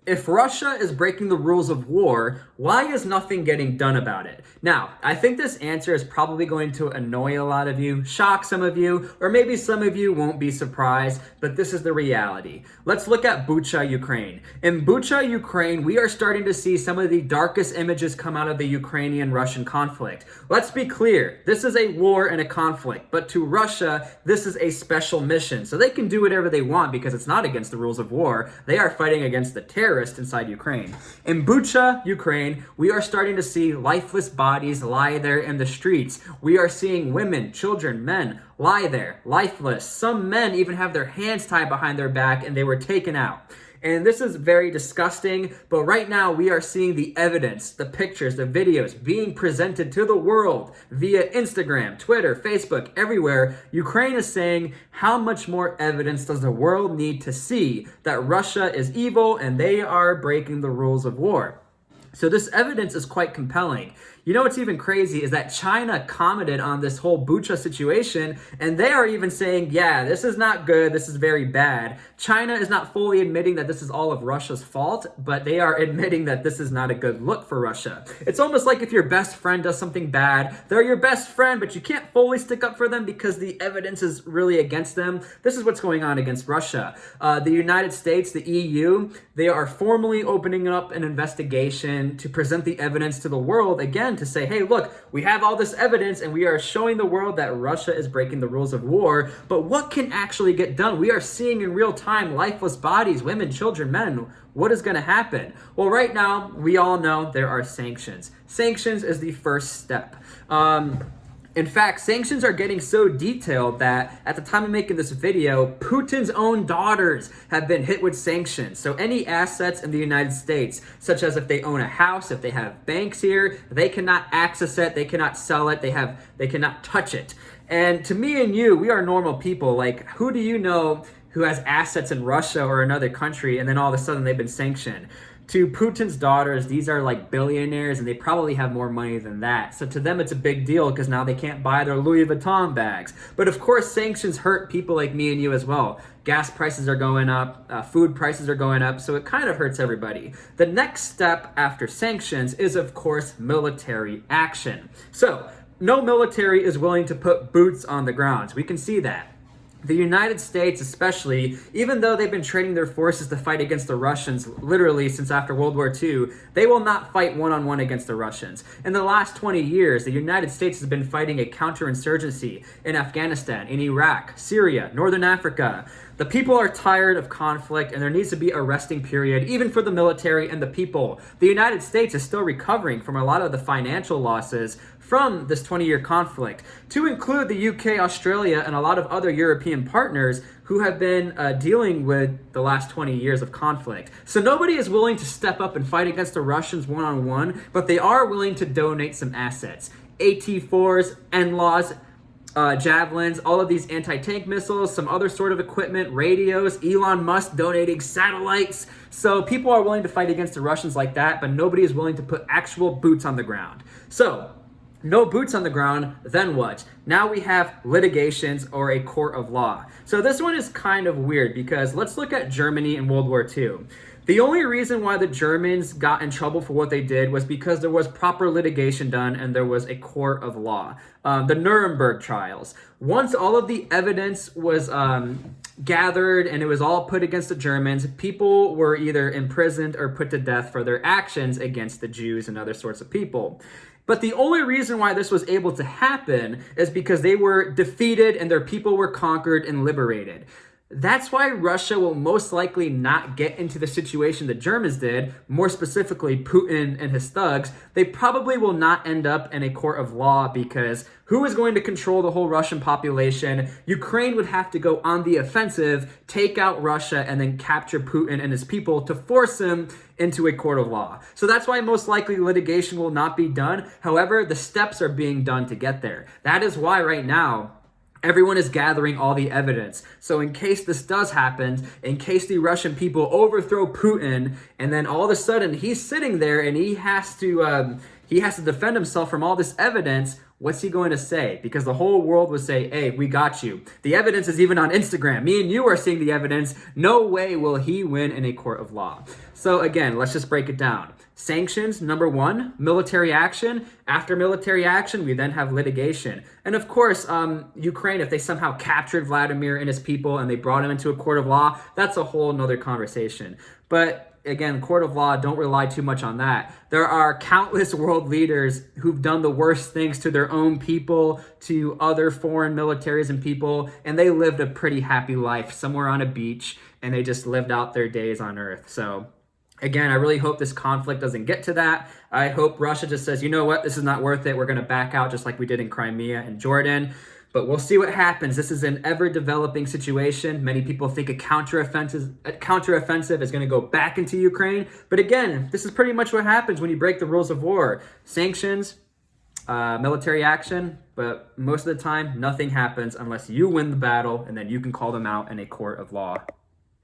If Russia is breaking the rules of war, why is nothing getting done about it? Now, I think this answer is probably going to annoy a lot of you, shock some of you, or maybe some of you won't be surprised, but this is the reality. Let's look at Bucha, Ukraine. In Bucha, Ukraine, we are starting to see some of the darkest images come out of the Ukrainian-Russian conflict. Let's be clear, this is a war and a conflict, but to Russia, this is a special mission. So they can do whatever they want because it's not against the rules of war. They are fighting against the terrorists inside Ukraine. In Bucha, Ukraine, we are starting to see lifeless bodies lie there in the streets. We are seeing women, children, men lie there, lifeless. Some men even have their hands tied behind their back and they were taken out. And this is very disgusting, but right now we are seeing the evidence, the pictures, the videos being presented to the world via Instagram, Twitter, Facebook, everywhere. Ukraine is saying, how much more evidence does the world need to see that Russia is evil and they are breaking the rules of war? So this evidence is quite compelling. You know what's even crazy is that China commented on this whole Bucha situation, and they are even saying, yeah, this is not good, this is very bad. China is not fully admitting that this is all of Russia's fault, but they are admitting that this is not a good look for Russia. It's almost like if your best friend does something bad, they're your best friend, but you can't fully stick up for them because the evidence is really against them. This is what's going on against Russia. The United States, the EU, they are formally opening up an investigation to present the evidence to the world, again, to say, hey, look, we have all this evidence and we are showing the world that Russia is breaking the rules of war, but what can actually get done? We are seeing in real time lifeless bodies, women, children, men. What is going to happen? Well, right now, we all know there are sanctions. Sanctions is the first step. In fact, sanctions are getting so detailed that at the time of making this video, Putin's own daughters have been hit with sanctions. So any assets in the United States, such as if they own a house, if they have banks here, they cannot access it, they cannot sell it, they cannot touch it. And to me and you, we are normal people. Like, who do you know who has assets in Russia or another country and then all of a sudden they've been sanctioned? To Putin's daughters, these are like billionaires and they probably have more money than that. So to them, it's a big deal because now they can't buy their Louis Vuitton bags. But of course, sanctions hurt people like me and you as well. Gas prices are going up, food prices are going up, so it kind of hurts everybody. The next step after sanctions is, of course, military action. So no military is willing to put boots on the ground. We can see that. The United States especially, even though they've been training their forces to fight against the Russians literally since after World War II, they will not fight one-on-one against the Russians. In the last 20 years, the United States has been fighting a counterinsurgency in Afghanistan, in Iraq, Syria, Northern Africa. The people are tired of conflict and there needs to be a resting period, even for the military and the people. The United States is still recovering from a lot of the financial losses from this 20-year conflict, to include the UK, Australia, and a lot of other European partners who have been dealing with the last 20 years of conflict. So nobody is willing to step up and fight against the Russians one-on-one, but they are willing to donate some assets. AT-4s, NLAWs, javelins, all of these anti-tank missiles, some other sort of equipment, radios, Elon Musk donating satellites. So people are willing to fight against the Russians like that, but nobody is willing to put actual boots on the ground. So no boots on the ground, then what? Now we have litigations or a court of law. So this one is kind of weird because let's look at Germany in World War II. The only reason why the Germans got in trouble for what they did was because there was proper litigation done and there was a court of law. The Nuremberg trials. Once all of the evidence was gathered and it was all put against the Germans, people were either imprisoned or put to death for their actions against the Jews and other sorts of people. But the only reason why this was able to happen is because they were defeated and their people were conquered and liberated. That's why Russia will most likely not get into the situation the Germans did, more specifically Putin and his thugs. They probably will not end up in a court of law because who is going to control the whole Russian population? Ukraine would have to go on the offensive, take out Russia, and then capture Putin and his people to force him into a court of law. So that's why most likely litigation will not be done. However, the steps are being done to get there. That is why right now, everyone is gathering all the evidence. So in case this does happen, in case the Russian people overthrow Putin, and then all of a sudden he's sitting there and he has to defend himself from all this evidence, what's he going to say? Because the whole world would say, hey, we got you. The evidence is even on Instagram. Me and you are seeing the evidence. No way will he win in a court of law. So again, let's just break it down. Sanctions, number one, military action. After military action, we then have litigation. And of course, Ukraine, if they somehow captured Vladimir and his people and they brought him into a court of law, that's a whole nother conversation. But again, court of law, don't rely too much on that. There are countless world leaders who've done the worst things to their own people, to other foreign militaries and people, and they lived a pretty happy life somewhere on a beach, and they just lived out their days on Earth. So again, I really hope this conflict doesn't get to that. I hope Russia just says, you know what, this is not worth it. We're going to back out just like we did in Crimea and Jordan. But we'll see what happens. This is an ever-developing situation. Many people think a counteroffensive is going to go back into Ukraine. But again, this is pretty much what happens when you break the rules of war. Sanctions, military action, but most of the time, nothing happens unless you win the battle, and then you can call them out in a court of law.